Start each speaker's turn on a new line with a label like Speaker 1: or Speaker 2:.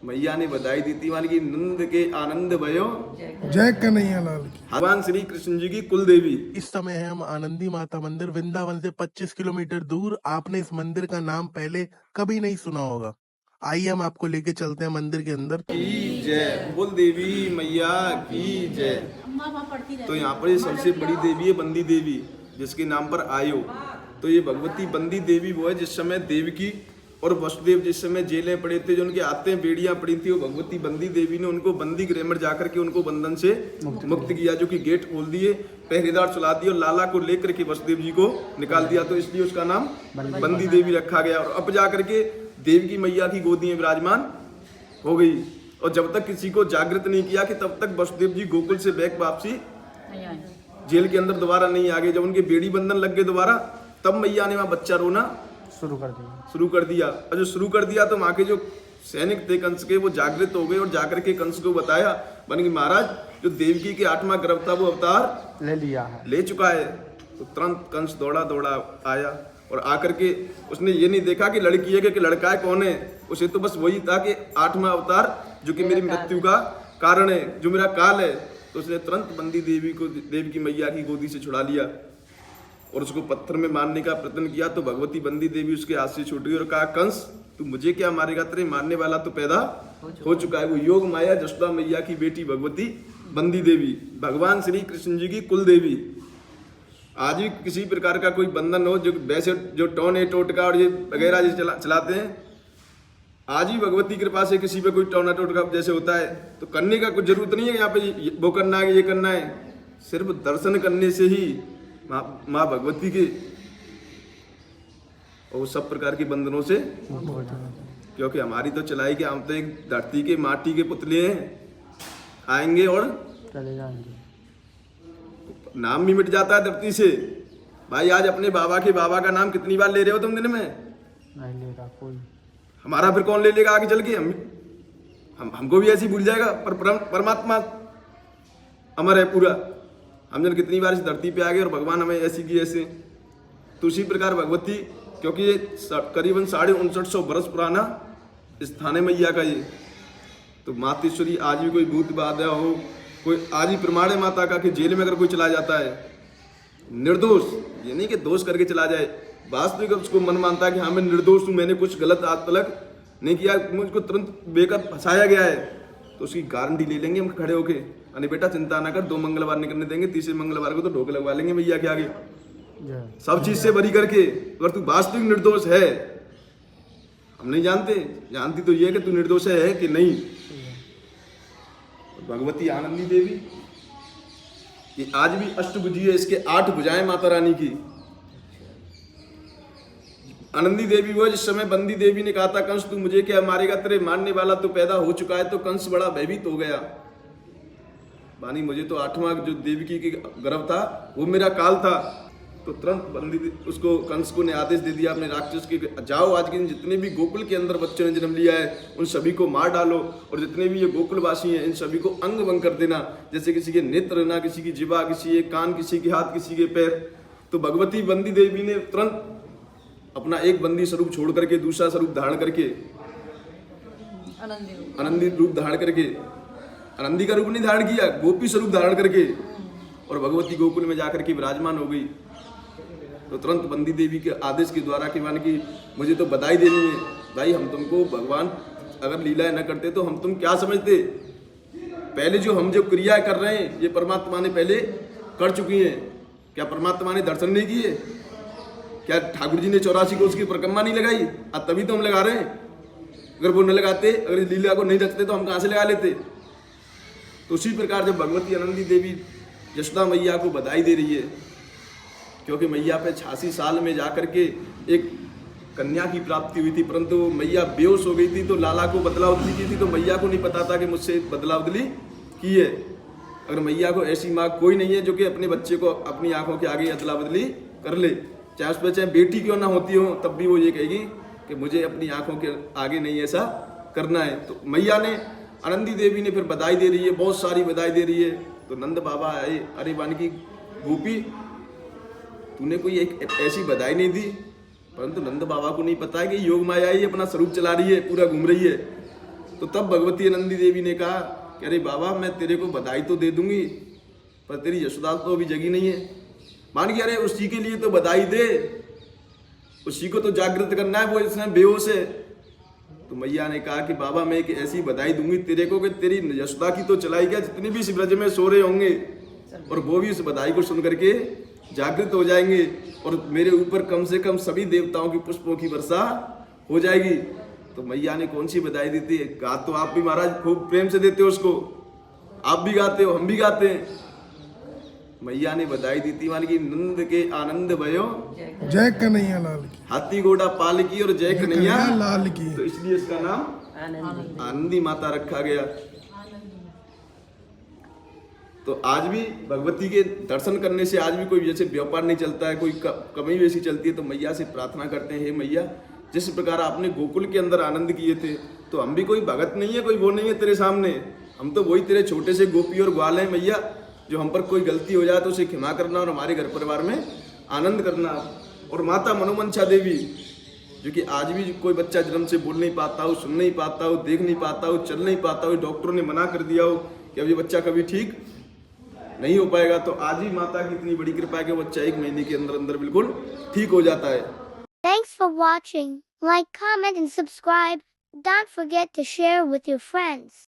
Speaker 1: मैया ने बधाई दी थी मान की नंद के आनंद भयो
Speaker 2: जय कन्हैया लाल की।
Speaker 1: भगवान श्री कृष्ण जी की कुल देवी।
Speaker 3: इस समय है हम आनंदी माता मंदिर, वृंदावन से 25 किलोमीटर दूर। आपने इस मंदिर का नाम पहले कभी नहीं सुना होगा। आइए हम आपको लेके चलते हैं मंदिर के अंदर।
Speaker 1: की जय, कुल देवी मैया की जय। तो यहाँ पर ये सबसे बड़ी देवी है बंदी देवी, जिसके नाम पर आयो। तो ये भगवती बंदी देवी वो है जिस समय देवकी और वसुदेव जिस समय जेलें पड़े थे, जो उनके आते हैं बेड़ियां पड़ी थी, वो भगवती बंदी देवी ने उनको बंदी गृह में जाकर के उनको बंधन से मुक्त किया, जो कि गेट खोल दिए, पहरेदार चला दिए और लाला को लेकर के वसुदेव जी को निकाल दिया। तो इसलिए उसका नाम बंदी देवी रखा गया। और अब जाकर के देवकी मैया की गोदी में विराजमान हो गई। और जब तक किसी को जागृत नहीं किया कि तब तक वसुदेव जी गोकुल से बैक वापसी जेल के अंदर दोबारा नहीं आ गए। जब उनके बेड़ी बंधन लग गए दोबारा, तब मैया ने वहाँ बच्चा रोना शुरू कर दिया। और जो शुरू कर दिया तो वहाँ के जो सैनिक थे कंस के, वो जागृत हो गए और जाकर के कंस को बताया बन कि महाराज जो देवकी के 8वां गर्भ था वो अवतार ले चुका है। तो तुरंत कंस दौड़ा आया और आकर के उसने ये नहीं देखा कि लड़की है कि लड़का है, कौन है। उसे तो बस वही था कि 8वां अवतार जो कि मेरी मृत्यु का कारण है, जो मेरा काल है। तो उसने तुरंत बंदी देवी को देवकी मैया की गोदी से छुड़ा लिया और उसको पत्थर में मारने का प्रयत्न किया। तो भगवती बंदी देवी उसके हाथ से छूट गई और कहा, कंस तू मुझे क्या मारेगा, तेरे मारने वाला तो पैदा हो चुका है। वो योग माया जसोदा मैया की बेटी भगवती बंदी देवी, भगवान श्री कृष्ण जी की कुल देवी। आज भी किसी प्रकार का कोई बंधन हो, जो वैसे जो टोने टोटका और ये वगैरह चलाते हैं, आज भी भगवती कृपा से किसी पे कोई टोना टोटका जैसे होता है तो करने का कुछ जरूरत नहीं है। यहाँ पे वो करना है, ये करना है, सिर्फ दर्शन करने से ही माँ भगवती के और सब प्रकार के बंधनों से, क्योंकि हमारी तो चलाई के हम तो एक धरती के माटी के पुतले हैं, आएंगे और
Speaker 4: चले जाएंगे,
Speaker 1: नाम भी मिट जाता है धरती से। भाई आज अपने बाबा का नाम कितनी बार ले रहे हो तुम दिन में?
Speaker 4: नहीं ले रहा कोई।
Speaker 1: हमारा फिर कौन ले लेगा आगे चल के? हमको भी ऐसे ही भूल जाएगा। पर परमात्मा अमर है पूरा। हम जन कितनी बार इस धरती पे आ गए और भगवान हमें ऐसी की ऐसे। तो उसी प्रकार भगवती, क्योंकि ये करीबन 5950 वर्ष पुराना स्थान है मैया का ये। तो मातेश्वरी आज भी कोई भूत बाधा हो, कोई आज भी प्रमाण है माता का कि जेल में अगर कोई चला जाता है निर्दोष, ये नहीं कि दोष करके चला जाए, वास्तविक उसको मन मानता है कि हाँ मैं निर्दोष हूँ, मैंने कुछ गलत आज तक नहीं किया, मुझको तुरंत बेकर फंसाया गया है, तो उसकी गारंटी ले लेंगे हम खड़े होके। अरे बेटा चिंता ना कर, 2 मंगलवार निकलने देंगे, 3रे मंगलवार को तो ढोके लगवा लेंगे मैया के आगे, सब चीज से बरी करके। अगर तू वास्तविक निर्दोष है, हम नहीं जानती तो ये है कि तू निर्दोष है कि नहीं। भगवती आनंदी देवी ये आज भी अष्टभुजी है, इसके 8 भुजाएं माता रानी की। आनंदी देवी वो जिस समय बंदी देवी ने कहा था कंस तू मुझे क्या मारेगा, तेरे मारने वाला तो पैदा हो चुका है। तो कंस बड़ा भयभीत हो गया, बानी मुझे तो 8वां जो देवकी की गर्भ था वो मेरा काल था। तो तुरंत बंदी उसको कंस को ने आदेश दे दिया अपने राक्षस के, जाओ आज के दिन जितने भी गोकुल के अंदर बच्चों ने जन्म लिया है उन सभी को मार डालो, और जितने भी ये गोकुलवासी हैं इन सभी को अंग भंग कर देना, जैसे किसी के नेत्र ना, किसी की जिह्वा, किसी के कान, किसी के हाथ, किसी के पैर। तो भगवती बंदी देवी ने तुरंत अपना एक बंदी स्वरूप छोड़ करके दूसरा स्वरूप धारण करके, आनंदी रूप धारण करके, आनंदी का रूप नहीं धारण किया, गोपी स्वरूप धारण करके, और भगवती गोकुल में जाकर के विराजमान हो गई। तो तुरंत बंदी देवी के आदेश के द्वारा कि मान की मुझे तो बधाई देनी है भाई, हम तुमको भगवान अगर लीलाएं न करते तो हम तुम क्या समझते, पहले जो हम जो क्रियाएं कर रहे हैं ये परमात्मा ने पहले कर चुकी हैं। क्या परमात्मा ने दर्शन नहीं किए? क्या ठाकुर जी ने 84 को उसकी परिक्रमा नहीं लगाई? अब तभी तो हम लगा रहे हैं। अगर वो न लगाते, अगर इस लीला को नहीं रखते तो हम कहाँ से लगा लेते? तो उसी प्रकार जब भगवती आनंदी देवी यशोदा मैया को बधाई दे रही है, क्योंकि मैया पे 86 साल में जाकर के एक कन्या की प्राप्ति हुई थी, परंतु मैया बेहोश हो गई थी। तो लाला को बदला बदली की थी, तो मैया को नहीं पता था कि मुझसे बदला बदली की है। अगर मैया को ऐसी माँ कोई नहीं है जो कि अपने बच्चे को अपनी आंखों के आगे अदला बदली कर ले, चाहे उस पर चाहे बेटी क्यों ना होती हो, तब भी वो ये कहेगी कि मुझे अपनी आंखों के आगे नहीं ऐसा करना है। तो मैया ने, आनंदी देवी ने फिर बधाई दे रही है, बहुत सारी बधाई दे रही है। तो नंद बाबा आए, अरे वानी की गोपी तूने कोई एक ऐसी बधाई नहीं दी, परंतु नंद बाबा को नहीं पता है कि योग माया ही अपना स्वरूप चला रही है, पूरा घूम रही है। तो तब भगवती नंदी देवी ने कहा कि अरे बाबा मैं तेरे को बधाई तो दे दूंगी, पर तेरी यशोदा तो अभी जगी नहीं है। मान के अरे उसी के लिए तो बधाई दे, उसी को तो जागृत करना है, वो इसमें बेहोश है। तो मैया ने कहा कि बाबा मैं एक ऐसी बधाई दूंगी तेरे को कि तेरी यशोदा की तो चलाई गया, जितने भी इस ब्रज में सो रहे होंगे और वो भी उस बधाई को सुन करके जागृत हो जाएंगे और मेरे ऊपर कम से कम सभी देवताओं की पुष्पों की वर्षा हो जाएगी। तो मैया ने कौन सी बधाई दी थी? गा तो आप भी महाराज खूब प्रेम से देते हो उसको, आप भी गाते हो, हम भी गाते हैं। मैया ने बधाई दी थी मान की नंद के आनंद भयो
Speaker 2: जय कन्हैया लाल की,
Speaker 1: हाथी घोड़ा पाल की और जय कन्हैया
Speaker 2: लाल की।
Speaker 1: तो इसलिए इसका नाम आनंदी माता रखा गया। तो आज भी भगवती के दर्शन करने से आज भी कोई जैसे व्यापार नहीं चलता है, कोई कमी वैसी चलती है, तो मैया से प्रार्थना करते हैं, हे मैया जिस प्रकार आपने गोकुल के अंदर आनंद किए थे, तो हम भी कोई भगत नहीं है, कोई वो नहीं है तेरे सामने, हम तो वही तेरे छोटे से गोपी और ग्वाल हैं मैया। जो हम पर कोई गलती हो जाए तो उसे क्षमा करना और हमारे घर परिवार में आनंद करना। और माता मनोमंसा देवी जो कि आज भी कोई बच्चा जन्म से बोल नहीं पाता हो, सुन नहीं पाता हो, देख नहीं पाता हो, चल नहीं पाता हो, डॉक्टरों ने मना कर दिया हो कि अब ये बच्चा कभी ठीक नहीं हो पाएगा, तो आज ही माता की इतनी बड़ी कृपा है कि बच्चा 1 महीने के अंदर अंदर बिल्कुल ठीक हो जाता है।
Speaker 5: Thanks for watching. Like, comment and subscribe. Don't forget to share with your friends.